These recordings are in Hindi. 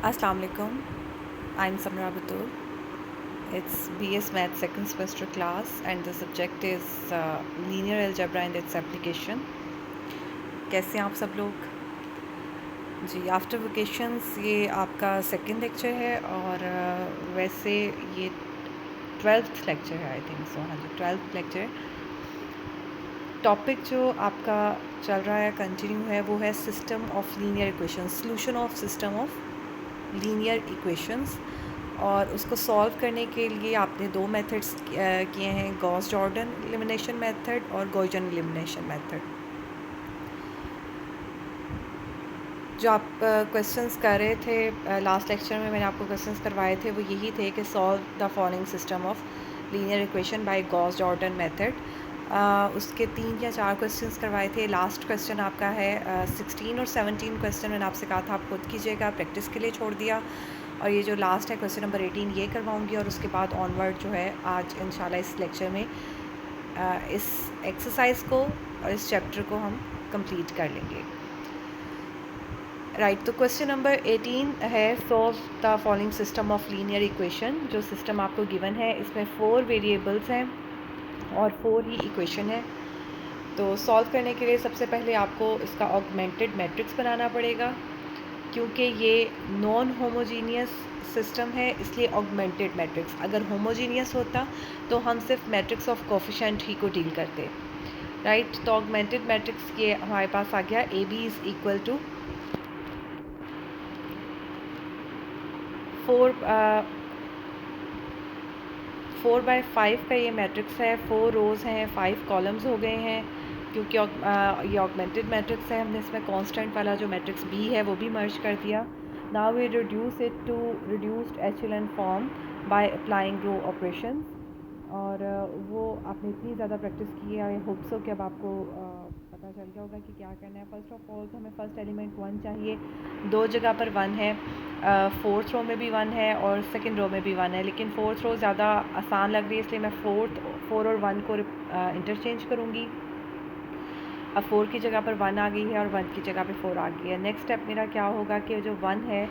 Assalamu alaikum. I'm Samra Batul. It's BS Math second semester class and the subject is linear algebra and its application. कैसे हैं आप सब लोग? जी आफ्टर वेकेशंस ये आपका सेकंड लेक्चर है और वैसे ये 12th लेक्चर है आई थिंक सो। हाँ जी 12th लेक्चर है। टॉपिक जो आपका चल रहा है कंटिन्यू है वो है system of linear equations, solution of system of linear equations. और उसको सॉल्व करने के लिए आपने दो मेथड्स किए हैं, गॉस जॉर्डन एलिमिनेशन मेथड और गॉसियन एलिमिनेशन मेथड। जो आप क्वेश्चंस कर रहे थे लास्ट लेक्चर में मैंने आपको क्वेश्चंस करवाए थे वो यही थे कि solve the following system of linear equation by Gauss Jordan method. उसके 3 या 4 क्वेश्चंस करवाए थे। लास्ट क्वेश्चन आपका है 16 और 17 क्वेश्चन मैंने आपसे कहा था आप खुद कीजिएगा, प्रैक्टिस के लिए छोड़ दिया। और ये जो लास्ट है क्वेश्चन नंबर 18 ये करवाऊँगी और उसके बाद ऑनवर्ड जो है आज इंशाल्लाह इस लेक्चर में इस एक्सरसाइज को और इस चैप्टर को हम कंप्लीट कर लेंगे। राइट, तो क्वेश्चन नंबर 18 है solve the following system of linear equation. जो सिस्टम आपको गिवन है इसमें 4 वेरिएबल्स हैं और 4 ही इक्वेशन है। तो सॉल्व करने के लिए सबसे पहले आपको इसका ऑगमेंटेड मैट्रिक्स बनाना पड़ेगा। क्योंकि ये नॉन होमोजीनियस सिस्टम है इसलिए ऑगमेंटेड मैट्रिक्स। अगर होमोजीनियस होता तो हम सिर्फ मैट्रिक्स ऑफ कोफिशिएंट ही को डील करते। राइट, तो ऑगमेंटेड मैट्रिक्स ये हमारे पास आ गया A B is equal to 4/5 का ये मैट्रिक्स है। 4 रोज़ हैं, 5 कॉलम्स हो गए हैं। क्योंकि ये ऑगमेंटेड मैट्रिक्स है हमने इसमें कांस्टेंट वाला जो मैट्रिक्स बी है वो भी मर्ज कर दिया। Now we reduce it to reduced echelon form by applying row operation. और वो आपने इतनी ज़्यादा प्रैक्टिस की है, आई होप सो कि अब आपको पता चल गया होगा कि क्या करना है। फर्स्ट ऑफ ऑल तो हमें फर्स्ट एलिमेंट 1 चाहिए। 2 जगह पर 1 है, 4th रो में भी 1 है और सेकंड रो में भी 1 है, लेकिन 4th रो ज़्यादा आसान लग रही है इसलिए मैं 4 और 1 को इंटरचेंज करूँगी। अब 4 की जगह पर 1 आ गई है और 1 की जगह पर 4 आ गई है। नेक्स्ट स्टेप मेरा क्या होगा कि जो 1 है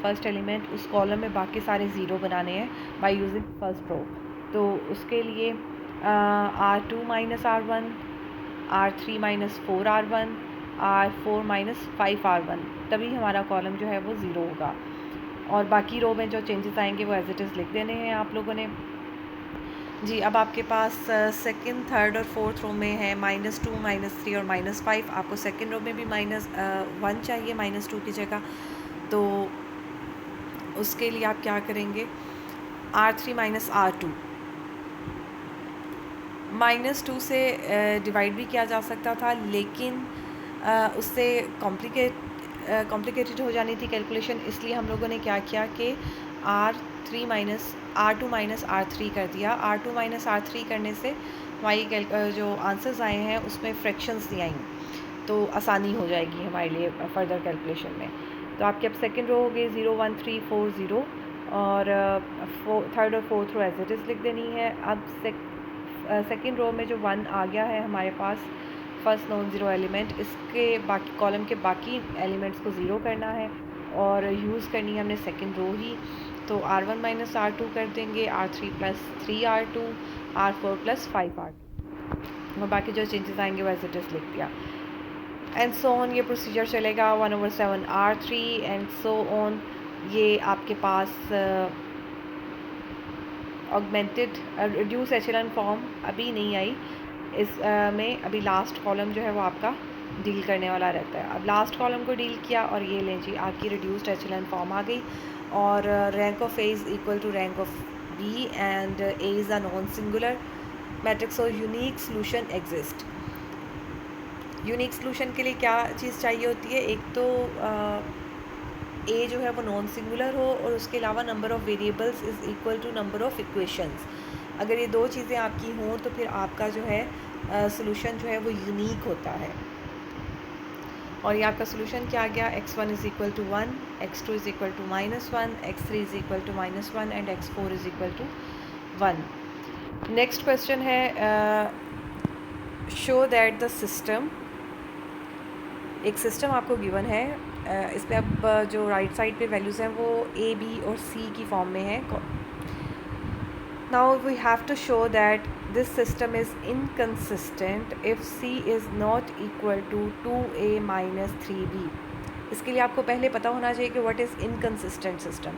फर्स्ट एलिमेंट उस कॉलम में बाकी सारे ज़ीरो बनाने हैं बाय यूजिंग फर्स्ट रो। तो उसके लिए R2 minus R1, R3 minus 4R1, R4 minus 5R1, तभी हमारा कॉलम जो है वो ज़ीरो होगा। और बाकी रो में जो चेंजेस आएंगे वो एज इट इज़ लिख देने हैं आप लोगों ने। जी, अब आपके पास सेकंड, थर्ड और फोर्थ रो में है -2, -3 और -5। आपको सेकंड रो में भी -1 चाहिए -2 की जगह। तो उसके लिए आप क्या करेंगे, R3 माइनस R2 -2 से डिवाइड भी किया जा सकता था, लेकिन उससे कॉम्प्लिकेटेड हो जानी थी कैलकुलेशन। इसलिए हम लोगों ने क्या किया कि R2 माइनस R3 कर दिया। R2 माइनस R3 करने से हमारी जो आंसर्स आए हैं उसमें फ्रैक्शंस नहीं आई, तो आसानी हो जाएगी हमारे लिए फर्दर कैलकुलेशन में। तो आपकी अब सेकंड रो हो गई 0 1 3 4 0 और थर्ड और fourth row as it is लिख देनी है। अब सेकंड रो में जो 1 आ गया है हमारे पास फर्स्ट नॉन ज़ीरो एलिमेंट, इसके बाकी कॉलम के बाकी एलिमेंट्स को ज़ीरो करना है और यूज़ करनी है हमने सेकंड रो ही। तो R1 माइनस R2 कर देंगे, R3 plus 3R2, R4 plus 5R2 और बाकी जो चेंजेस आएंगे वो एज इट इज़ लिख दिया। एंड सो ऑन ये प्रोसीजर चलेगा 1/7 R3 एंड सो ऑन। ये आपके पास ऑगमेंटेड रिड्यूस एचेलॉन फॉर्म अभी नहीं आई इस में। अभी लास्ट कॉलम जो है वो आपका डील करने वाला रहता है। अब लास्ट कॉलम को डील किया और ये लें जी आपकी रिड्यूस्ड एचेलॉन फॉर्म आ गई। और rank of A is equal to rank of B and A is a non singular matrix और unique solution exist. Unique solution के लिए क्या चीज़ चाहिए होती है, एक तो ए जो है वो नॉन सिंगुलर हो और उसके अलावा number of variables is equal to number of equations. अगर ये दो चीज़ें आपकी हों तो फिर आपका जो है सोल्यूशन जो है वो यूनिक होता है। और ये आपका सोल्यूशन क्या आ गया, x1 is equal to 1, x2 is equal to -1, x3 is equal to -1 and x4 is equal to 1। Next question है शो दैट द सिस्टम। एक सिस्टम आपको गिवन है इसमें अब जो राइट साइड पे वैल्यूज़ हैं वो ए, बी और सी की फॉर्म में है. Now we have to show that this system is inconsistent if C is not equal to 2A minus 3B. इसके लिए आपको पहले पता होना चाहिए कि what is inconsistent system.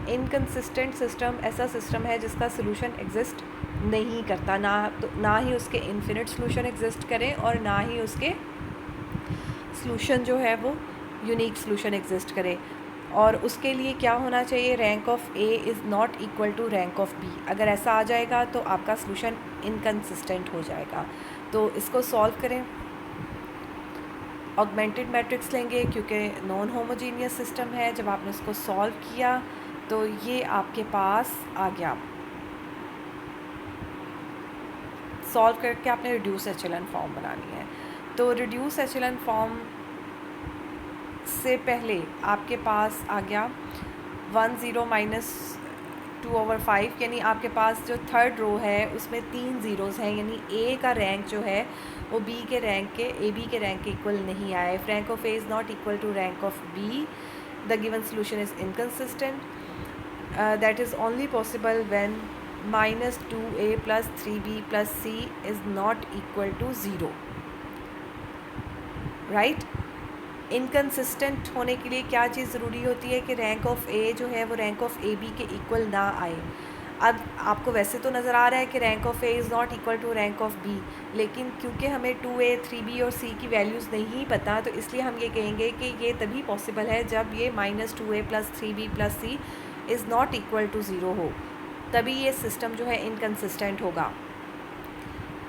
Inconsistent system ऐसा सिस्टम है जिसका सोल्यूशन एग्जिस्ट नहीं करता, ना ही उसके इन्फिनिट सोल्यूशन एग्जिस्ट करें और ना ही उसके सोल्यूशन जो है वो यूनिक सोल्यूशन एग्जिस्ट करे. और उसके लिए क्या होना चाहिए, rank of A is not equal to rank of B. अगर ऐसा आ जाएगा तो आपका सोल्यूशन इनकन्सिस्टेंट हो जाएगा. तो इसको सॉल्व करें. ऑगमेंटेड मैट्रिक्स लेंगे क्योंकि नॉन होमोजीनियस सिस्टम है. जब आपने इसको सॉल्व किया तो ये आपके पास आ गया. सॉल्व करके आपने रिड्यूस एचेलन फॉर्म बनानी है. तो रिड्यूस एचेलन फॉर्म से पहले आपके पास आ गया 10 माइनस 2/5, यानी आपके पास जो थर्ड रो है उसमें 3 ज़ीरोज़ हैं, यानी ए का रैंक जो है वो बी के रैंक के ए बी के रैंक के इक्वल नहीं आए. Rank of A is not equal to rank of B. The given solution is inconsistent. That is only possible when -2a + 3b + c is not equal to 0. Right. Inconsistent होने के लिए क्या चीज़ ज़रूरी होती है कि रैंक ऑफ ए जो है वो रैंक ऑफ ए बी के इक्वल ना आए. अब आपको वैसे तो नज़र आ रहा है कि rank of A is not equal to rank of B, लेकिन क्योंकि हमें 2a 3b और c की वैल्यूज़ नहीं पता, तो इसलिए हम ये कहेंगे कि ये तभी पॉसिबल है जब ये -2a + 3b + c is not equal to 0 हो, तभी ये सिस्टम जो है इनकन्सिस्टेंट होगा.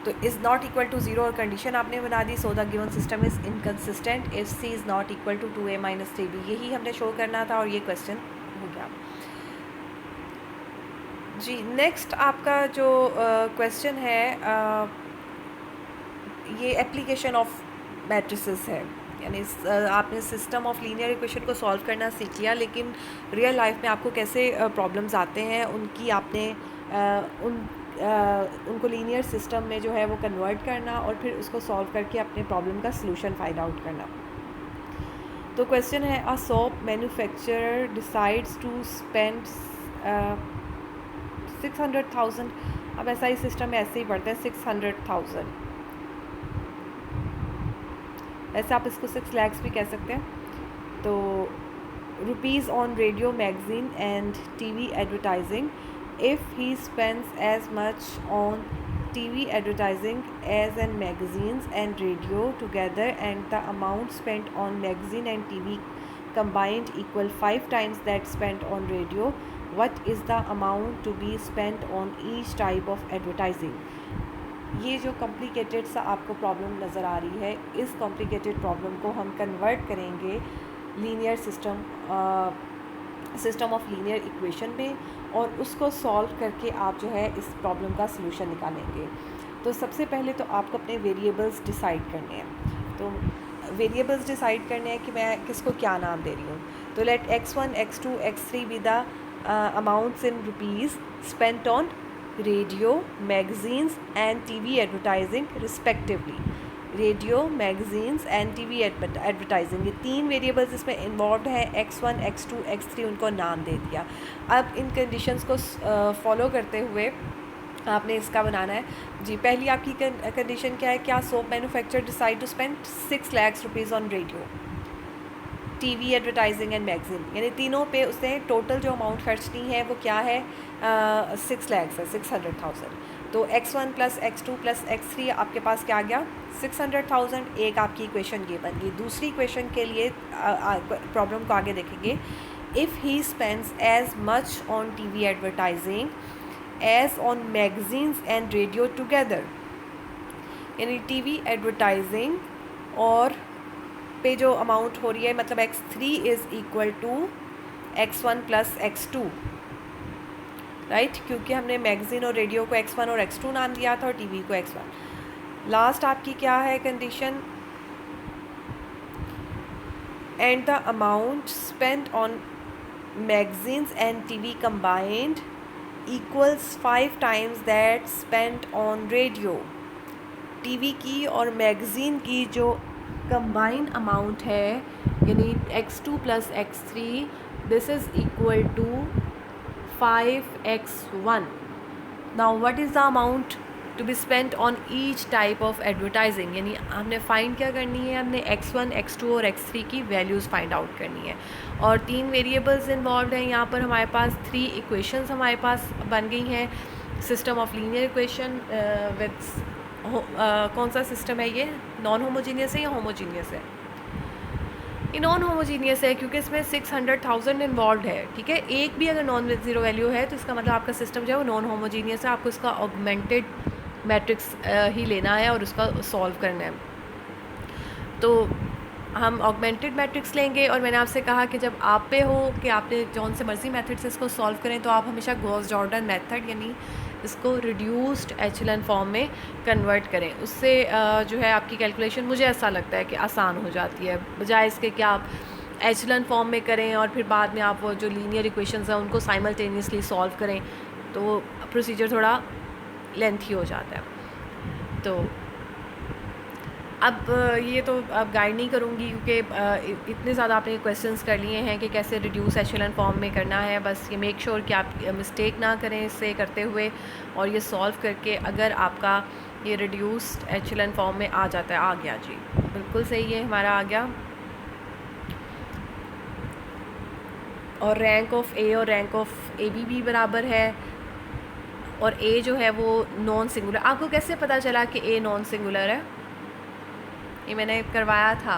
तो इज़ नॉट इक्वल टू 0 और कंडीशन आपने बना दी. So the given system is inconsistent if C is not equal to 2a - 3b. यही हमने शो करना था और ये क्वेश्चन हो गया. जी, नेक्स्ट आपका जो क्वेश्चन है ये एप्लीकेशन ऑफ मैट्रिसेस है. यानी आपने सिस्टम ऑफ लीनियर इक्वेशन को सॉल्व करना सीख लिया, लेकिन रियल लाइफ में आपको कैसे प्रॉब्लम्स आते हैं उनकी आपने उनको लीनियर सिस्टम में जो है वो कन्वर्ट करना और फिर उसको सॉल्व करके अपने प्रॉब्लम का सलूशन फाइंड आउट करना. तो क्वेश्चन है, a soap manufacturer decides to spend 600,000. अब ऐसा ही सिस्टम ऐसे ही पढ़ते हैं 600,000. ऐसे आप इसको 6 lakhs भी कह सकते हैं. तो rupees on radio, magazine and TV advertising. If he spends as much on TV advertising as in magazines and radio together, and the amount spent on magazine and TV combined equal 5 times that spent on radio, what is the amount to be spent on each type of advertising? ये जो कॉम्प्लिकेटेड सा आपको प्रॉब्लम नज़र आ रही है, इस कॉम्प्लिकेटेड प्रॉब्लम को हम कन्वर्ट करेंगे linear system of linear equation में और उसको सॉल्व करके आप जो है इस प्रॉब्लम का सलूशन निकालेंगे. तो सबसे पहले तो आपको अपने वेरिएबल्स डिसाइड करने हैं. तो वेरिएबल्स डिसाइड करने हैं कि मैं किसको क्या नाम दे रही हूँ. तो let x1 x2 x3 be the amounts in rupees spent on radio, magazines and TV advertising respectively. Radio, magazines and TV advertising, ये 3 वेरिएबल्स इसमें इन्वॉल्व हैं. x1 x2 x3 उनको नाम दे दिया. अब इन कंडीशंस को फॉलो करते हुए आपने इसका बनाना है. जी, पहली आपकी कंडीशन क्या है, क्या soap manufacturer decide to spend 6 lakhs rupees on radio, TV advertising and magazine, यानी तीनों पे उसने टोटल जो अमाउंट खर्चनी है वो क्या है, 6 lakhs है, 600,000. तो x1 + x2 + x3 आपके पास क्या आ गया, 600,000. एक आपकी इक्वेशन ये बन गई. दूसरी इक्वेशन के लिए प्रॉब्लम को आगे देखेंगे. If he spends as much on TV advertising as on magazines and radio together, यानी टीवी एडवर्टाइजिंग और पे जो अमाउंट हो रही है, मतलब x3 is equal to x1 + x2. Right, क्योंकि हमने मैगज़ीन और रेडियो को x1 और x2 नाम दिया था और टीवी को x1. लास्ट आपकी क्या है condition, and the amount spent on magazines and TV combined equals 5 times that spent on radio. TV की और मैगज़ीन की जो कंबाइंड अमाउंट है, यानी x2 + x3 this is equal to 5x1. Now what is the amount to be spent on each type of advertising, यानी हमने फाइंड क्या करनी है, हमने x1, x2 और x3 की वैल्यूज़ फाइंड आउट करनी है। और 3 वेरिएबल्स इन्वॉल्व हैं यहाँ पर, हमारे पास 3 इक्वेशंस हमारे पास बन गई हैं। System of linear equation with कौन सा सिस्टम है ये, नॉन होमोजीनियस है या होमोजीनियस है? ये नॉन होमोजीनियस है क्योंकि इसमें 600,000 इन्वॉल्व है। ठीक है, एक भी अगर नॉन ज़ीरो वैल्यू है तो इसका मतलब आपका सिस्टम जो है वो नॉन होमोजीनियस है। आपको इसका ऑगमेंटेड मैट्रिक्स ही लेना है और उसका सॉल्व करना है। तो हम ऑगमेंटेड मैट्रिक्स लेंगे और मैंने आपसे कहा कि जब आप पे हो कि आपने जौन से मर्जी मेथड से इसको सॉल्व करें तो आप हमेशा गॉस जॉर्डन मेथड यानी इसको रिड्यूस्ड एचेलन फॉर्म में कन्वर्ट करें। उससे जो है आपकी कैलकुलेशन मुझे ऐसा लगता है कि आसान हो जाती है, बजाय इसके कि आप एचेलन फॉर्म में करें और फिर बाद में आप वो जो लीनियर इक्वेशंस हैं उनको साइमल्टेनियसली सॉल्व करें, तो प्रोसीजर थोड़ा लेंथी हो जाता है। तो अब ये तो अब गाइड नहीं करूँगी क्योंकि इतने ज़्यादा आपने क्वेश्चंस कर लिए हैं कि कैसे रिड्यूस एचेलन फॉर्म में करना है। बस ये मेक श्योर कि आप मिस्टेक ना करें इससे करते हुए, और ये सॉल्व करके अगर आपका ये रिड्यूस्ड एचेलन फॉर्म में आ जाता है। आ गया जी, बिल्कुल सही है, हमारा आ गया। और रैंक ऑफ ए और रैंक ऑफ ए भी बराबर है, और ए जो है वो नॉन सिंगुलर। आपको कैसे पता चला कि ए नॉन सिंगुलर है? ये मैंने करवाया था,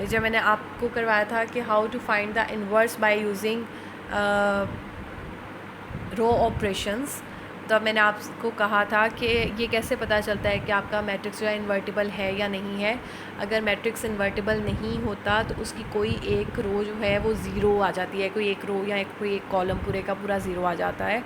जब मैंने आपको करवाया था कि how to find the inverse by using row operations. तो मैंने आपको कहा था कि ये कैसे पता चलता है कि आपका मैट्रिक्स जो है इन्वर्टिबल है या नहीं है। अगर मैट्रिक्स इन्वर्टिबल नहीं होता तो उसकी कोई एक रो जो है वो ज़ीरो आ जाती है, कोई एक रो या कोई एक कॉलम पूरे का पूरा ज़ीरो आ जाता है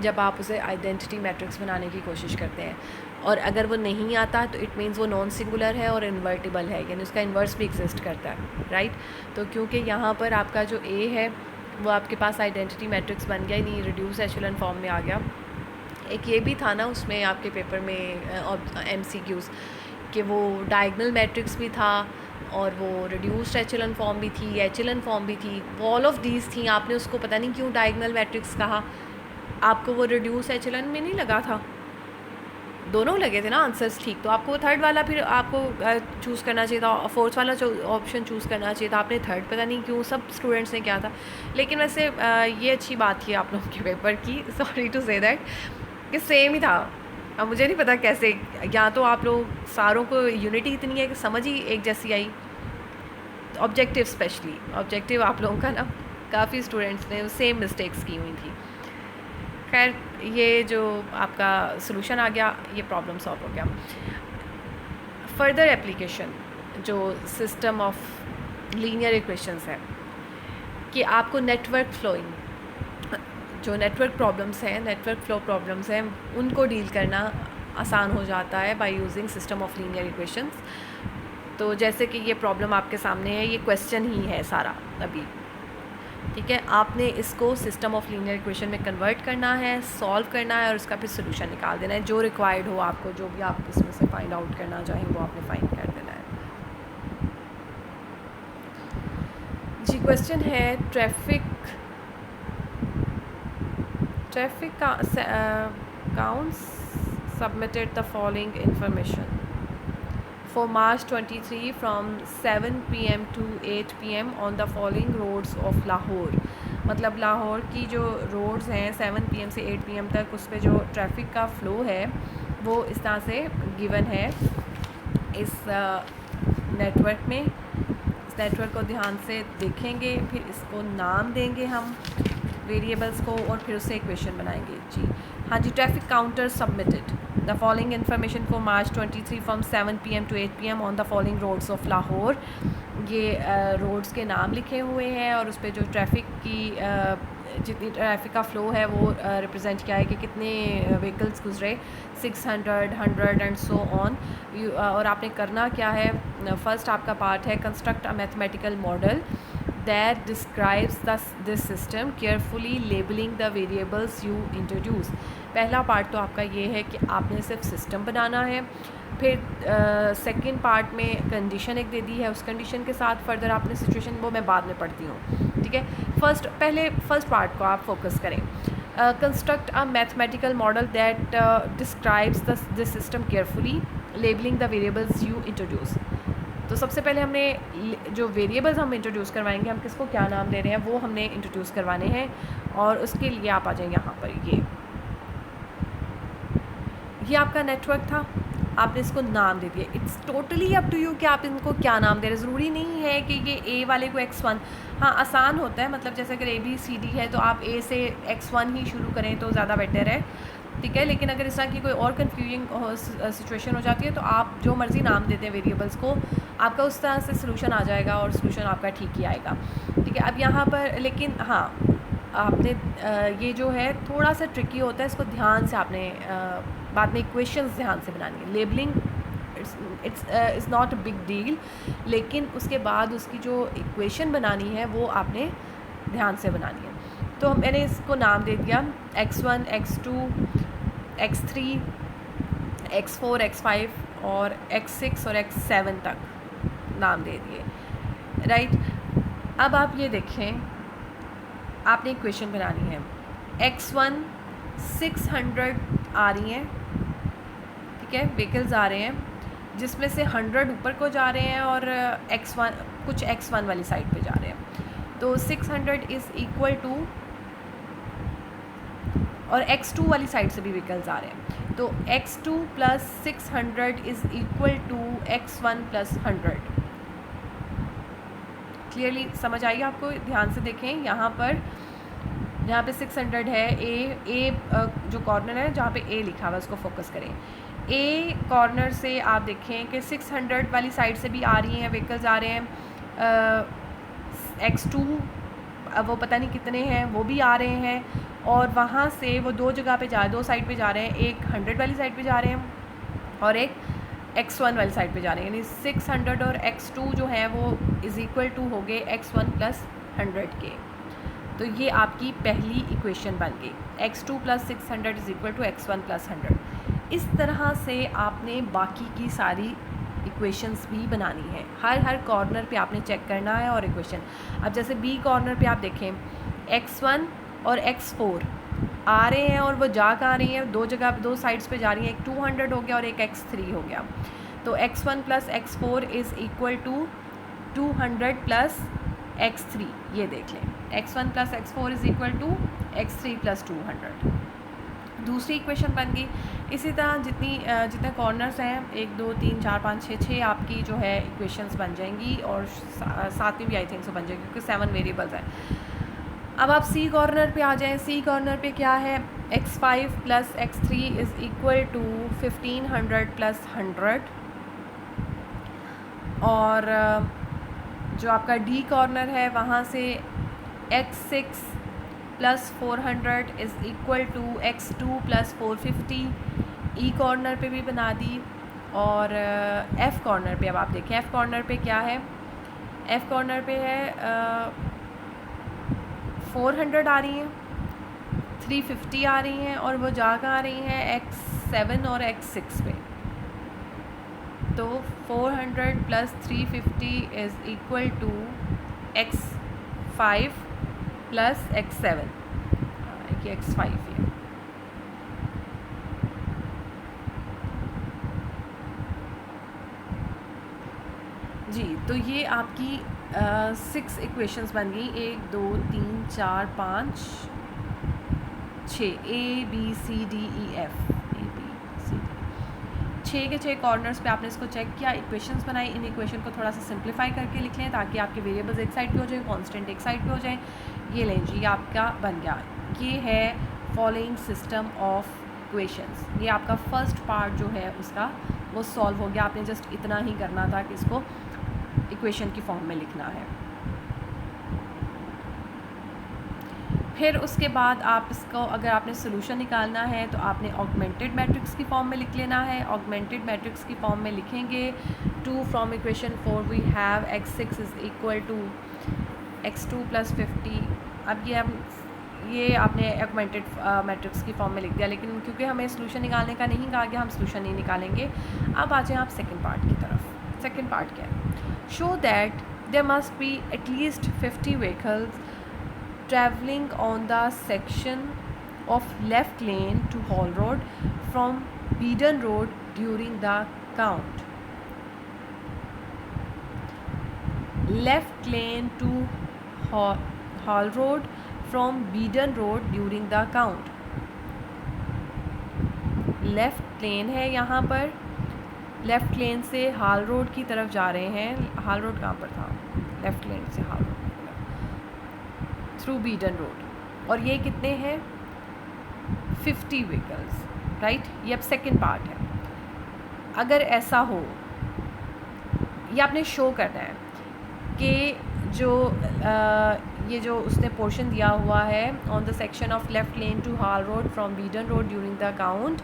जब आप उसे आइडेंटिटी मैट्रिक्स बनाने की कोशिश करते हैं। और अगर वो नहीं आता तो इट मीन्स वो नॉन सिंगुलर है और इन्वर्टिबल है, यानी उसका इन्वर्स भी एग्जिस्ट करता है, राइट। तो क्योंकि यहाँ पर आपका जो ए है वो आपके पास आइडेंटिटी मैट्रिक्स बन गया, नहीं रिड्यूस एचेलन फॉर्म में आ गया। एक ये भी था ना उसमें आपके पेपर में MCQs कि वो डायगनल मैट्रिक्स भी था और वो रिड्यूस्ड एचेलन फॉर्म भी थी, एचेलन फॉर्म भी थी, ऑल ऑफ दीज थी। आपने उसको पता नहीं क्यों डायगनल मैट्रिक्स कहा, आपको वो रिड्यूस एचेलन में नहीं लगा था, दोनों लगे थे ना आंसर्स ठीक। तो आपको थर्ड वाला फिर आपको चूज़ करना चाहिए था, फोर्थ वाला ऑप्शन चूज़ करना चाहिए था, आपने थर्ड पता नहीं क्यों सब स्टूडेंट्स ने किया था। लेकिन वैसे ये अच्छी बात थी आप लोगों के पेपर की, सॉरी टू से दैट, कि सेम ही था। अब मुझे नहीं पता कैसे, या तो आप लोग सारों को यूनिटी इतनी है कि समझ ही एक जैसी आई, ऑब्जेक्टिव स्पेशली ऑब्जेक्टिव आप लोगों का ना काफ़ी स्टूडेंट्स ने सेम मिस्टेक्स की हुई थी। खैर ये जो आपका सॉल्यूशन आ गया, ये प्रॉब्लम सॉल्व हो गया। फर्दर एप्लीकेशन जो सिस्टम ऑफ लीनियर इक्वेशंस है कि आपको नेटवर्क फ्लोइंग, जो नेटवर्क प्रॉब्लम्स हैं, नेटवर्क फ्लो प्रॉब्लम्स हैं, उनको डील करना आसान हो जाता है by using system of linear equations. तो जैसे कि ये प्रॉब्लम आपके सामने है, ये क्वेश्चन ही है सारा अभी, ठीक है। आपने इसको सिस्टम ऑफ लीनियर इक्वेशन में कन्वर्ट करना है, सॉल्व करना है और उसका फिर सोल्यूशन निकाल देना है। जो रिक्वायर्ड हो आपको, जो भी आप इसमें से फाइंड आउट करना चाहें वो आपने फाइंड कर देना है जी। क्वेश्चन है traffic counts submitted the following information for March 23 from 7 PM to 8 PM on the following roads of Lahore। मतलब लाहौर की जो रोड्स हैं 7 PM से 8 PM तक उस पर जो ट्रैफिक का फ़्लो है वो इस तरह से गिवन है इस नेटवर्क में। इस नेटवर्क को ध्यान से देखेंगे, फिर इसको नाम देंगे हम वेरिएबल्स को और फिर उससे इक्वेशन बनाएंगे जी। हाँ जी, traffic counter submitted the following information for March 23 from 7 PM to 8 PM on the following roads of Lahore. ये रोड्स के नाम लिखे हुए हैं और उस पर जो ट्रैफिक की जितनी ट्रैफिक का फ़्लो है वो रिप्रेजेंट किया है कि कितने व्हीकल्स गुजरे, 600, 100 एंड सो ऑन। और आपने करना क्या है, फर्स्ट आपका पार्ट है construct a mathematical model that describes this system carefully labeling the variables you introduce। पहला पार्ट तो आपका ये है कि आपने सिर्फ सिस्टम बनाना है, फिर सेकंड पार्ट में कंडीशन एक दे दी है, उस कंडीशन के साथ फर्दर आपने सिचुएशन वो मैं बाद में पढ़ती हूँ, ठीक है। पहले फर्स्ट पार्ट को आप फोकस करें। Construct a mathematical model that describes this system carefully, labelling the variables you introduce. तो सबसे पहले हमने जो वेरिएबल्स हम इंट्रोड्यूस करवाएंगे, हम किसको क्या नाम दे रहे हैं वो हमने इंट्रोड्यूस करवाने हैं, और उसके लिए आप आ जाएंगे यहाँ पर। ये आपका नेटवर्क था, आपने इसको नाम दे दिया। It's totally up to you कि आप इनको क्या नाम दे रहे हैं। ज़रूरी नहीं है कि ये ए वाले को x1, हाँ आसान होता है, मतलब जैसे अगर ABCD है तो आप A से x1 ही शुरू करें तो ज़्यादा बेटर है, ठीक है। लेकिन अगर इस तरह की कोई और कन्फ्यूजिंग सिचुएशन हो जाती है तो आप जो मर्ज़ी नाम देते हैं वेरिएबल्स को, आपका उस तरह से सोल्यूशन आ जाएगा और सोल्यूशन आपका ठीक ही आएगा, ठीक है। अब यहाँ पर लेकिन हाँ, आपने ये जो है थोड़ा सा ट्रिकी होता है, इसको ध्यान से आपने बाद में इक्वेशंस ध्यान से बनानी है। Labelling it's not a big deal, लेकिन उसके बाद उसकी जो इक्वेशन बनानी है वो आपने ध्यान से बनानी है। तो मैंने इसको नाम दे दिया x1, x2, x3, x4, x5 और x6 और x7 तक नाम दे दिए, राइट। अब आप ये देखें, आपने इक्वेशन बनानी है। x1 600 आ रही हैं, ठीक है, व्हीकल्स आ रहे हैं जिसमें से 100 ऊपर को जा रहे हैं और कुछ x1 वाली साइड पे जा रहे हैं। तो 600 इज़ इक्वल टू, और x2 वाली साइड से भी व्हीकल्स आ रहे हैं, तो x2 plus 600 is equal to x1 plus 100। Clearly समझ आइए आपको, ध्यान से देखें। यहाँ पे 600 है, ए जो कॉर्नर है जहाँ पे ए लिखा हुआ है उसको फोकस करें। ए कॉर्नर से आप देखें कि 600 वाली साइड से भी आ रही हैं, व्हीकल्स आ रहे हैं। x2 वो पता नहीं कितने हैं वो भी आ रहे हैं, और वहाँ से वो दो साइड पे जा रहे हैं, एक 100 वाली साइड पे जा रहे हैं और एक x1 वाली साइड पे जा रहे हैं। यानी 600 और x2 जो है वो इज़ इक्वल टू हो गए x1 प्लस 100 के। तो ये आपकी पहली इक्वेशन बन गई, x2 plus 600 is equal to x1 plus 100। इस तरह से आपने बाकी की सारी इक्वेशंस भी बनानी है। हर कॉर्नर पे आपने चेक करना है और इक्वेशन। अब जैसे बी कॉर्नर पे आप देखें, x1 और x4 आ रहे हैं और वो जा कहाँ रही हैं, दो साइड्स पे जा रही हैं, एक 200 हो गया और एक x3 हो गया। तो x1 plus x4 is equal to 200 plus x3, ये देख लें, x1 plus x4 is equal to x3 plus 200। दूसरी इक्वेशन बन गई। इसी तरह जितने कॉर्नर्स हैं, 1 2 3 4 5 6 6 आपकी जो है इक्वेशंस बन जाएंगी, और साथ में भी आई थिंक सो बन जाएगी क्योंकि 7 वेरिएबल्स हैं। अब आप सी कॉर्नर पे आ जाएं। सी कॉर्नर पे क्या है, x5 plus x3 is equal to 1500 plus 100, और जो आपका डी कॉर्नर है वहाँ से x6 plus 400 is equal to x2 plus 450। E corner पे भी बना दी, और एफ़ कॉर्नर पे अब आप देखें, एफ़ कॉर्नर पे क्या है, एफ़ कॉर्नर पे है 400 आ रही हैं, 350 आ रही हैं, और वो जा कहाँ आ रही हैं x7 और x6 पे। तो 400 plus 350 is equal to x5 plus x7, ये x5 है। जी, तो ये आपकी 6 इक्वेशंस बन गई, 1 2 3 4 5 6, ABCDEF, 6 के 6 कॉर्नर्स पे आपने इसको चेक किया, इक्वेशंस बनाई। इन इक्वेशन को थोड़ा सा सिंप्लीफाई करके लिख लें ताकि आपके वेरिएबल्स एक साइड पे हो जाए, कांस्टेंट एक साइड पे हो जाए। ये लें जी, ये आपका बन गया। ये है फॉलोइंग सिस्टम ऑफ इक्वेशंस। ये आपका फर्स्ट पार्ट जो है उसका वो सॉल्व हो गया। आपने जस्ट इतना ही करना था कि इसको इक्वेशन की फॉर्म में लिखना है। फिर उसके बाद आप इसको, अगर आपने सोल्यूशन निकालना है तो आपने ऑगमेंटेड मैट्रिक्स की फॉर्म में लिख लेना है। ऑगमेंटेड मैट्रिक्स की फॉर्म में लिखेंगे 2 from equation 4 we have x6 is equal to x2 plus 50। अब ये हम ये आपने ऑगमेंटेड मैट्रिक्स की फॉर्म में लिख दिया, लेकिन क्योंकि हमें सोल्यूशन निकालने का नहीं कहा गया, हम सोल्यूशन नहीं निकालेंगे। अब आ जाएँ आप सेकंड पार्ट की तरफ। सेकंड पार्ट क्या है? Show that there must be at least 50 vehicles travelling on the section of left lane to Hall Road from Beedon Road during the count. Left lane to Hall Road from Beedon Road during the count. Left lane है यहाँ पर, लेफ़्ट लेन से हाल रोड की तरफ जा रहे हैं। हाल रोड कहाँ पर था? लेफ़्ट लेन से हाल रोड की तरफ थ्रू बीडन रोड, और ये कितने हैं? 50 व्हीकल्स, राइट। ये अब सेकंड पार्ट है। अगर ऐसा हो, ये आपने शो करना है कि जो ये जो उसने पोर्शन दिया हुआ है on the section of left lane to hall road from beadon road during the count,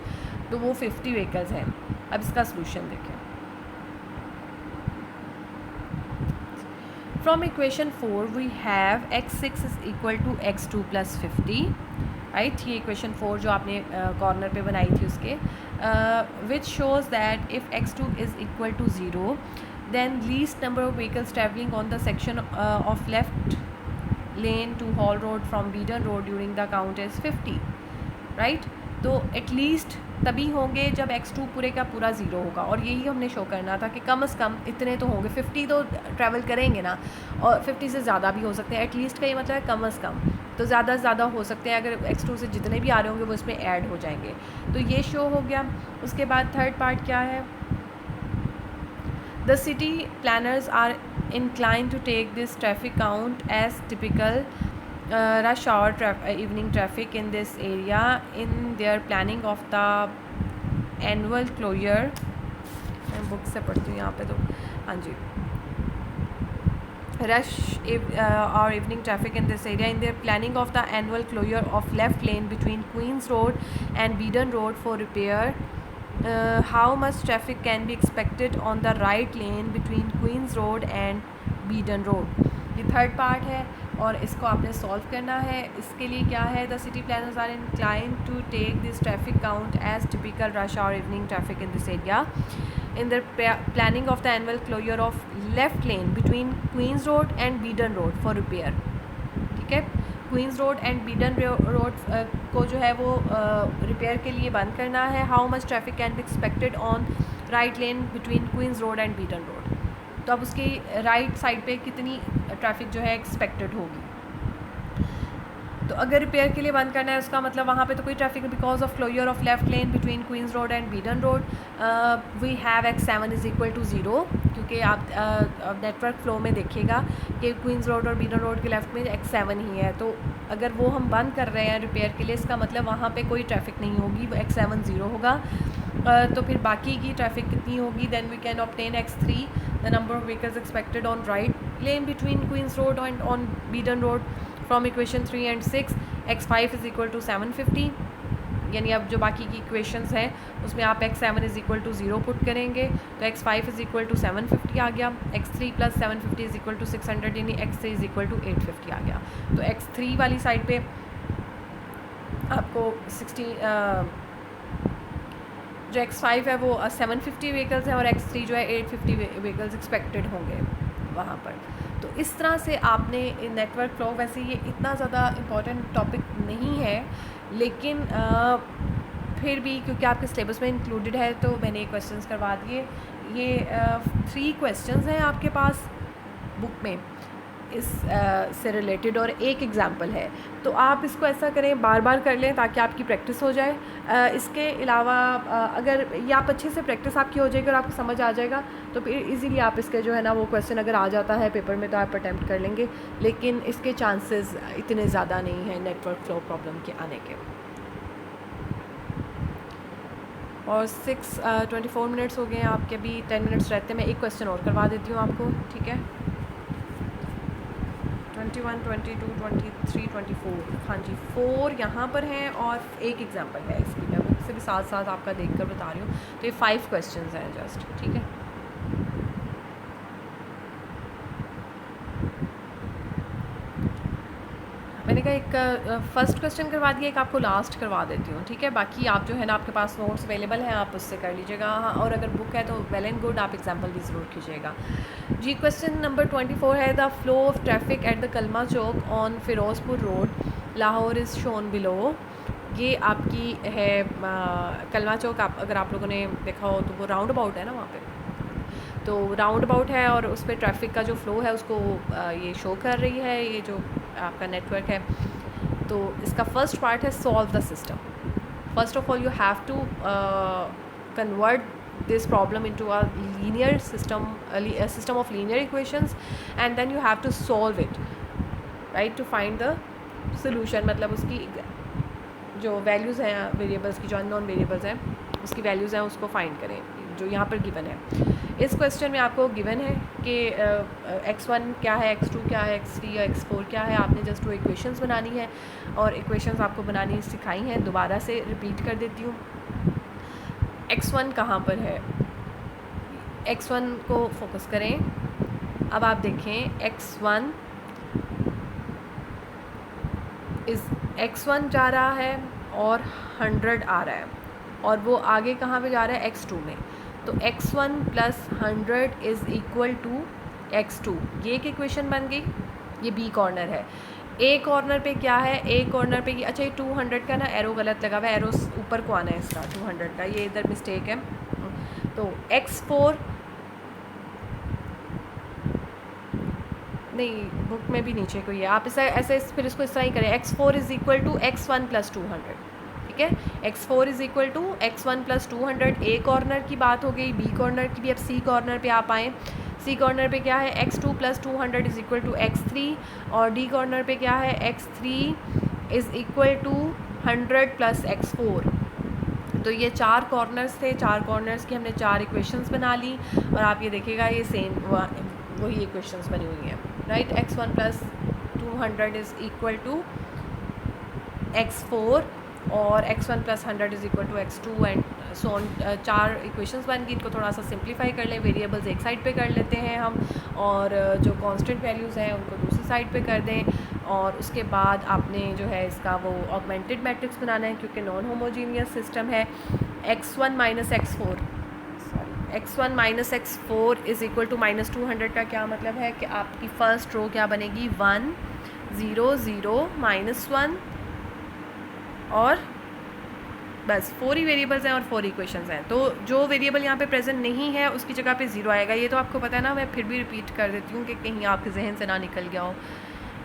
तो वो 50 व्हीकल्स हैं। अब इसका सोल्यूशन देखें। From equation 4 we have x6 is equal to x2 plus 50, right. ये इक्वेशन 4 जो आपने कॉर्नर पे बनाई थी उसके, which shows that if x2 is equal to 0 then least number of vehicles travelling on the section of left lane to Hall Road from Beedon Road during the count is 50, right। तो एटलीस्ट तभी होंगे जब x2 पूरे का पूरा 0 होगा, और यही हमने शो करना था कि कम से कम इतने तो होंगे। 50 तो ट्रैवल करेंगे ना, और 50 से ज़्यादा भी हो सकते हैं। एटलीस्ट का ये मतलब है कम से कम, तो ज़्यादा से ज़्यादा हो सकते हैं। अगर x2 से जितने भी आ रहे होंगे वो इसमें ऐड हो जाएंगे। तो ये शो हो गया। उसके बाद थर्ड पार्ट क्या है? The city planners are inclined to take this traffic count as typical rush hour evening traffic in this area in their planning of the annual closure। मैं बुक से पढ़ती हूँ यहाँ पे, तो हाँ जी। Rush or evening traffic in this area in their planning of the annual closure of left lane between Queens Road and Beedon Road for repair। How much traffic can be expected on the right lane between Queens Road and Beedon Road? ये थर्ड पार्ट है और इसको आपने सॉल्व करना है। इसके लिए क्या है? The city planners are inclined to take this traffic count as typical rush hour evening traffic in this area in the planning of the annual closure of left lane between Queens Road and Beedon Road for repair। ठीक है, queens road and beadon road को जो है वो रिपेयर के लिए बंद करना है। How much traffic can be expected on right lane between queens road and beadon road, तो अब उसकी राइट साइड पे कितनी ट्रैफिक जो है एक्सपेक्टेड होगी। तो अगर रिपेयर के लिए बंद करना है उसका मतलब वहाँ पे तो कोई traffic, because of closure of left lane between queens road and beadon road we have x7 is equal to 0, क्योंकि आप नेटवर्क फ्लो में देखिएगा कि क्वींस रोड और बीडन रोड के लेफ्ट में x7 ही है। तो अगर वो हम बंद कर रहे हैं रिपेयर के लिए, इसका मतलब वहाँ पे कोई ट्रैफिक नहीं होगी, वो x7 0 होगा। तो फिर बाकी की ट्रैफिक कितनी होगी? Then we can obtain x3 the number of vehicles expected on right lane between queens road and on beadon road from equation 3 and 6। x5 is equal to 750, यानी अब जो बाकी की इक्वेशंस हैं उसमें आप x7 is equal to 0 put करेंगे तो x5 इज़ इक्वल टू 750 आ गया। x3 plus 750 is equal to 600, यानी x3 इज़ इक्वल टू 850 आ गया। तो x3 वाली साइड पे आपको 60 जो x5 है वो 750 व्हीकल्स हैं और x3 जो है 850 व्हीकल्स एक्सपेक्टेड होंगे वहाँ पर। तो इस तरह से आपने नेटवर्क फ्लो, वैसे ये इतना ज़्यादा इम्पॉर्टेंट टॉपिक नहीं है, लेकिन फिर भी क्योंकि आपके सिलेबस में इंक्लूडेड है तो मैंने ये क्वेश्चंस करवा दिए। ये 3 क्वेश्चंस हैं आपके पास बुक में इस से रिलेटेड और एक एग्ज़ाम्पल है, तो आप इसको ऐसा करें बार बार कर लें ताकि आपकी प्रैक्टिस हो जाए। इसके अलावा अगर ये आप अच्छे से प्रैक्टिस आपकी हो जाएगी और आपको समझ आ जाएगा तो फिर इजीली आप इसके जो है ना वो क्वेश्चन अगर आ जाता है पेपर में तो आप अटैम्प्ट कर लेंगे, लेकिन इसके चांसेस इतने ज़्यादा नहीं हैं नेटवर्क फ्लो प्रॉब्लम के आने के। और 6:24 मिनट्स हो गए हैं आपके, अभी 10 मिनट्स रहते हैं। मैं एक क्वेश्चन और करवा देती हूँ आपको, ठीक है। 21, 22, 23, 24, हाँ जी 4 यहाँ पर हैं और एक एग्जाम्पल है इसकी, मैं बुक से भी साथ साथ आपका देख कर बता रही हूँ। तो ये 5 क्वेश्चंस हैं जस्ट, ठीक है। मैंने कहा एक फ़र्स्ट क्वेश्चन करवा दिया, एक आपको लास्ट करवा देती हूँ, ठीक है। बाकी आप जो है ना, आपके पास नोट्स अवेलेबल हैं, आप उससे कर लीजिएगा। हाँ, और अगर बुक है तो वेल एंड गुड, आप एग्जांपल भी ज़रूर कीजिएगा जी। क्वेश्चन नंबर 24 है, the flow of traffic at the Kalma Chowk on Ferozepur road Lahore is shown below. ये आपकी है कलमा चौक। अगर आप लोगों ने देखा हो तो वो राउंड अबाउट है ना वहाँ पे, तो राउंड अबाउट है और उस पर ट्रैफिक का जो फ़्लो है उसको ये शो कर रही है, ये जो आपका नेटवर्क है। तो इसका फर्स्ट पार्ट है solve the system. First of all you have to convert this problem into a linear system, a system of linear equations, and then you have to solve it, right, to find the solution। मतलब उसकी जो वैल्यूज़ हैं वेरिएबल्स की, जो अननोन वेरिएबल्स हैं उसकी वैल्यूज़ हैं, उसको फाइंड करें जो यहाँ पर गिवन है। इस क्वेश्चन में आपको गिवन है कि x1 क्या है, x2 क्या है, x3 या x4 क्या है। आपने जस्ट वो इक्वेशंस बनानी है, और इक्वेशंस आपको बनानी सिखाई हैं। दोबारा से रिपीट कर देती हूँ। x1 कहाँ पर है, x1 को फोकस करें। अब आप देखें x1 x1 जा रहा है और 100 आ रहा है, और वो आगे कहाँ पे जा रहा है, x2 में। तो x1 plus 100 is equal to x2। ये एक इक्वेशन बन गई। ये बी कॉर्नर है। ए कॉर्नर पे क्या है, ए कॉर्नर पे अच्छा, ये 200 का ना एरो गलत लगा हुआ है, एरो ऊपर को आना है इसका 200 का, ये इधर मिस्टेक है। तो x4 नहीं, बुक में भी नीचे को ही है, आप ऐसे फिर इसको इस तरह ही करें। x4 is equal to x1 plus 200, ठीक है। x4 is equal to x1 plus 200। A corner की बात हो गई, बी कॉर्नर की भी। अब सी कॉर्नर पे आप आएँ। सी कॉर्नर पे क्या है, x2 plus 200 is equal to x3, और डी कॉर्नर पे क्या है, x3 is equal to 100 plus x4। तो ये 4 कॉर्नर्स थे, 4 कॉर्नर्स की हमने 4 इक्वेशंस बना ली, और आप ये देखिएगा ये सेम वही इक्वेशंस बनी हुई हैं, right. x1 plus 200 is equal to x4, और x1 plus 100 is equal to x2 and so on. 4 equations बन गई। इनको थोड़ा सा सिंप्लीफाई कर लें, वेरिएबल्स एक साइड पे कर लेते हैं हम, और जो कांस्टेंट वैल्यूज़ हैं उनको दूसरी साइड पे कर दें। और उसके बाद आपने जो है इसका वो ऑगमेंटेड मैट्रिक्स बनाना है, क्योंकि नॉन होमोजीनियस सिस्टम है। x1 minus x4 is equal to minus 200 का क्या मतलब है कि आपकी फ़र्स्ट रो क्या बनेगी, 1 0 0 -1, और बस 4 ही वेरिएबल्स हैं और 4 इक्वेशंस हैं। तो जो वेरिएबल यहाँ पे प्रेजेंट नहीं है उसकी जगह पे 0 आएगा। ये तो आपको पता है ना, मैं फिर भी रिपीट कर देती हूँ कि कहीं आपके जहन से ना निकल गया हो,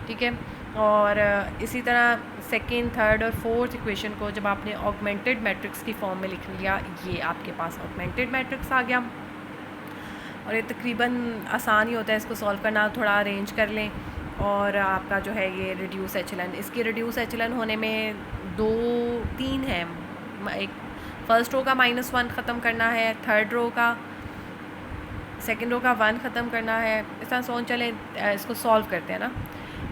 ठीक है। और इसी तरह सेकेंड, थर्ड और फोर्थ इक्वेशन को जब आपने ऑगमेंटेड मैट्रिक्स की फॉर्म में लिख लिया, ये आपके पास ऑगमेंटेड मैट्रिक्स आ गया। और ये तकरीबन आसान ही होता है इसको सॉल्व करना, थोड़ा अरेंज कर लें। और आपका जो है ये रिड्यूस एचलन, इसकी रिड्यूस एचलन होने में 2-3 है। एक फ़र्स्ट रो का -1 ख़त्म करना है, थर्ड रो का, सेकंड रो का 1 ख़त्म करना है। इस तरह सोच चलें, इसको सॉल्व करते हैं ना।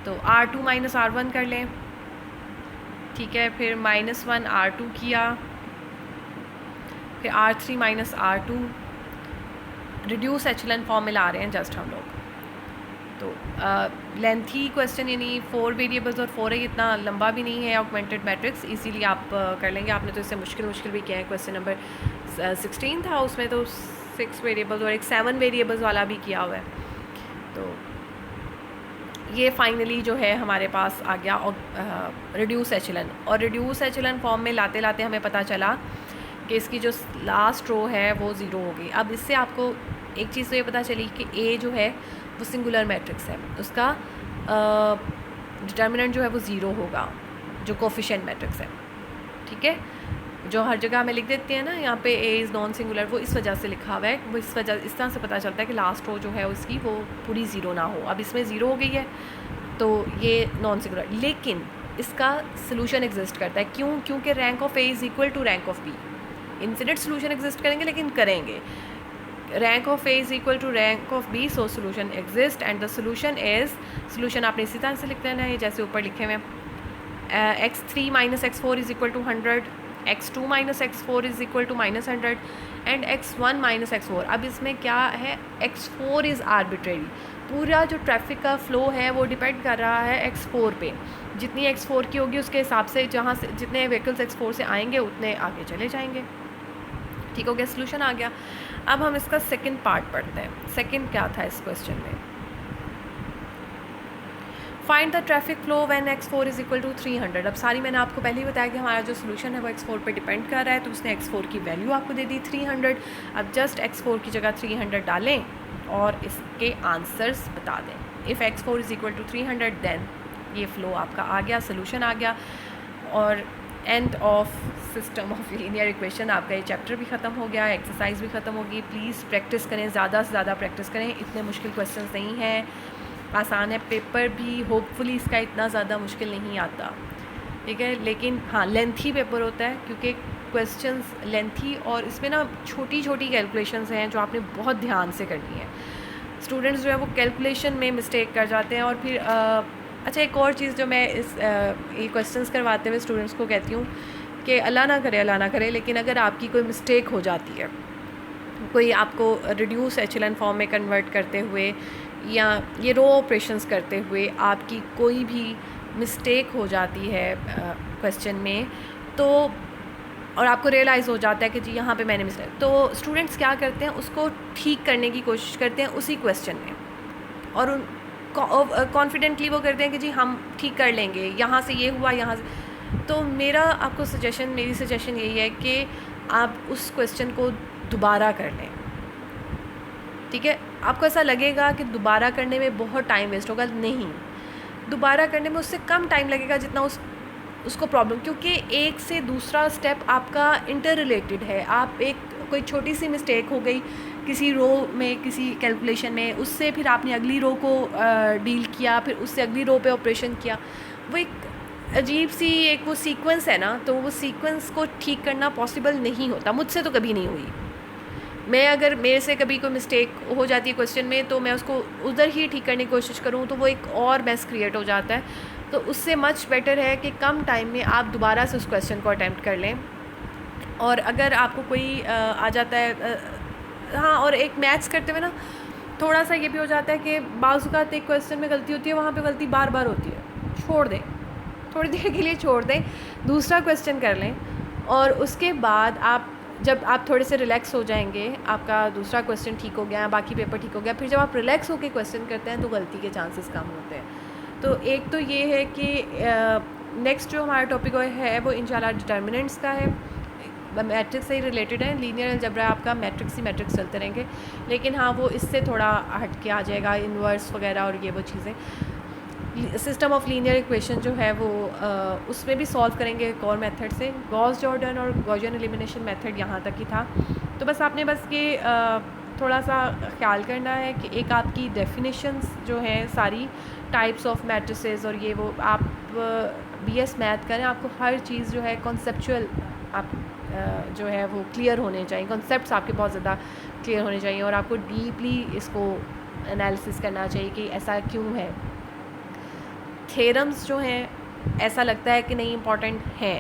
तो R2 माइनस R1 कर लें, ठीक है। फिर -1 R2 किया, फिर R3 minus R2। Reduce एचलन form में ला रहे हैं जस्ट हम लोग। तो लेंथी क्वेश्चन, यानी 4 वेरिएबल्स और 4 है, इतना लंबा भी नहीं है ऑगमेंटेड मैट्रिक्स, इजीली आप कर लेंगे। आपने तो इससे मुश्किल भी किया है। क्वेश्चन नंबर 16 था, उसमें तो 6 वेरिएबल्स और एक 7 वेरिएबल्स वाला भी किया हुआ है। तो ये फाइनली जो है हमारे पास आ गया रिड्यूस एचलन। और रिड्यूस एचलन फॉर्म में लाते लाते हमें पता चला कि इसकी जो लास्ट रो है वो 0 हो गई। अब इससे आपको एक चीज़ तो ये पता चली कि ए जो है वो सिंगुलर मैट्रिक्स है, उसका डिटर्मिनेंट जो है वो 0 होगा, जो कोफिशिएंट मैट्रिक्स है, ठीक है। जो हर जगह हमें लिख देते हैं ना, यहाँ पे ए इज़ नॉन सिंगुलर, वो इस वजह से लिखा हुआ है। वो इस तरह से पता चलता है कि लास्ट रो जो है उसकी वो पूरी 0 ना हो। अब इसमें 0 हो गई है, तो ये नॉन सिंगुलर। लेकिन इसका सोल्यूशन एग्जिस्ट करता है, क्यों? क्योंकि rank of A is equal to rank of B. Infinite solution exist करेंगे, लेकिन करेंगे। Rank of A is equal to rank of B, so solution exist. And the solution is, solution आपने इसी तरह से लिख देना है जैसे ऊपर लिखे हुए हैं। x3 minus x4 is equal to 100, x2 minus x4 is equal to -100, and x1 minus x4। अब इसमें क्या है, x4 इज़ आर्बिट्रेरी, पूरा जो ट्रैफिक का फ़्लो है वो डिपेंड कर रहा है X4 पे। जितनी X4 की होगी उसके हिसाब से जहाँ से जितने व्हीकल्स X4 से आएंगे उतने आगे चले जाएंगे। ठीक हो गया, सोल्यूशन आ गया। अब हम इसका सेकंड पार्ट पढ़ते हैं। सेकंड क्या था इस क्वेश्चन में? Find the traffic flow when X4 is equal to 300। अब सारी मैंने आपको पहले ही बताया कि हमारा जो सोल्यूशन है वो X4 पे डिपेंड कर रहा है, तो उसने X4 की वैल्यू आपको दे दी 300। अब जस्ट X4 की जगह 300 डालें और इसके आंसर्स बता दें। If X4 is equal to 300 then ये फ़्लो आपका आ गया, सोल्यूशन आ गया, और end of system of linear equation. आपका ये चैप्टर भी ख़त्म हो गया, एक्सरसाइज भी ख़त्म होगी। प्लीज़ प्रैक्टिस करें, ज़्यादा से ज़्यादा प्रैक्टिस करें। इतने मुश्किल क्वेश्चंस नहीं हैं, आसान है। पेपर भी होपफुली इसका इतना ज़्यादा मुश्किल नहीं आता, ठीक है। लेकिन हाँ, लेंथी पेपर होता है क्योंकि क्वेश्चंस लेंथी, और इसमें ना छोटी छोटी कैलकुलेशंस हैं जो आपने बहुत ध्यान से करनी है। स्टूडेंट्स जो है वो कैलकुलेशन में मिस्टेक कर जाते हैं, और फिर अच्छा, एक और चीज़ जो मैं इस ये क्वेश्चंस करवाते हुए स्टूडेंट्स को कहती हूँ कि अल्लाह ना करे, लेकिन अगर आपकी कोई मिस्टेक हो जाती है, कोई आपको रिड्यूस एचेलन फॉर्म में कन्वर्ट करते हुए या ये रो ऑपरेशंस करते हुए आपकी कोई भी मिस्टेक हो जाती है क्वेश्चन में, तो और आपको रियलाइज़ हो जाता है कि जी यहाँ पे मैंने मिस्टेक, तो स्टूडेंट्स क्या करते हैं, उसको ठीक करने की कोशिश करते हैं उसी क्वेश्चन में, और उन कॉन्फिडेंटली वो करते हैं कि जी हम ठीक कर लेंगे, यहाँ से ये हुआ, यहाँ से। तो मेरी सजेशन यही है कि आप उस क्वेश्चन को दोबारा कर लें, ठीक है। आपको ऐसा लगेगा कि दोबारा करने में बहुत टाइम वेस्ट होगा, नहीं, दोबारा करने में उससे कम टाइम लगेगा जितना उसको प्रॉब्लम, क्योंकि एक से दूसरा स्टेप आपका इंटर रिलेटेड है। आप कोई छोटी सी मिस्टेक हो गई किसी रो में, किसी कैलकुलेशन में, उससे फिर आपने अगली रो को डील किया, फिर उससे अगली रो पे ऑपरेशन किया, वो एक अजीब सी एक वो सीक्वेंस है ना, तो वो सीक्वेंस को ठीक करना पॉसिबल नहीं होता। मुझसे तो कभी नहीं हुई। अगर मेरे से कभी कोई मिस्टेक हो जाती है क्वेश्चन में, तो मैं उसको उधर ही ठीक करने की कोशिश करूँ तो वो एक और मेस क्रिएट हो जाता है। तो उससे मच बेटर है कि कम टाइम में आप दोबारा से उस क्वेश्चन को अटैम्प्ट कर लें। और अगर आपको कोई आ जाता है, हाँ, और एक मैथ्स करते हुए ना थोड़ा सा ये भी हो जाता है कि बाज़ औक़ात एक क्वेश्चन में गलती होती है, वहाँ पे गलती बार बार होती है, छोड़ दें, थोड़ी देर के लिए छोड़ दें, दूसरा क्वेश्चन कर लें, और उसके बाद जब आप थोड़े से रिलैक्स हो जाएंगे, आपका दूसरा क्वेश्चन ठीक हो गया, बाकी पेपर ठीक हो गया, फिर जब आप रिलैक्स होकर क्वेश्चन करते हैं तो गलती के चांसेस कम होते हैं। तो एक तो ये है कि नेक्स्ट जो हमारा टॉपिक है वो इंशाल्लाह डिटर्मिनेंट्स का है, मैट्रिक्स से ही रिलेटेड है। लीनियर अलजेब्रा आपका मैट्रिक्स ही मैट्रिक्स चलते रहेंगे, लेकिन हाँ वो इससे थोड़ा हट के आ जाएगा, इन्वर्स वगैरह और ये वो चीज़ें। सिस्टम ऑफ लीनियर इक्वेशन जो है वो उसमें भी सॉल्व करेंगे एक और मेथड से। गॉस जॉर्डन और गॉसियन एलिमिनेशन मेथड यहाँ तक ही था। तो बस आपने ये थोड़ा सा ख्याल करना है कि एक आपकी डेफिनेशंस जो हैं सारी टाइप्स ऑफ मैट्रिसेस और ये वो, आप BS मैथ करें, आपको हर चीज़ जो है कॉन्सेप्चुअल आप जो है वो क्लियर होने चाहिए, कॉन्सेप्ट्स आपके बहुत ज़्यादा क्लियर होने चाहिए, और आपको डीपली इसको एनालिसिस करना चाहिए कि ऐसा क्यों है। थेरम्स जो हैं ऐसा लगता है कि नहीं इम्पॉर्टेंट हैं,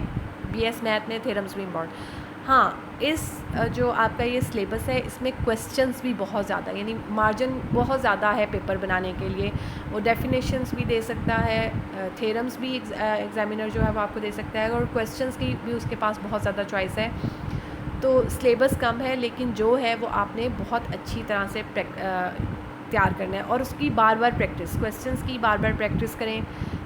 BS मैथ में थेरम्स भी इम्पॉर्टेंट। हाँ, इस जो आपका ये सिलेबस है इसमें क्वेश्चंस भी बहुत ज़्यादा, यानी मार्जिन बहुत ज़्यादा है पेपर बनाने के लिए। वो डेफिनेशंस भी दे सकता है, थेरम्स भी एग्जामिनर जो है वो आपको दे सकता है, और क्वेश्चंस की भी उसके पास बहुत ज़्यादा चॉइस है। तो सिलेबस कम है, लेकिन जो है वो आपने बहुत अच्छी तरह से तैयार करना है, और उसकी बार बार प्रैक्टिस, क्वेश्चंस की बार बार प्रैक्टिस करें,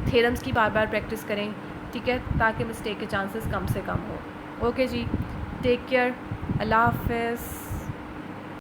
थेरम्स की बार बार प्रैक्टिस करें, ठीक है, ताकि मिस्टेक के चांसेस कम से कम हो। ओके जी, टेक केयर, अल्लाह हाफ़िज़।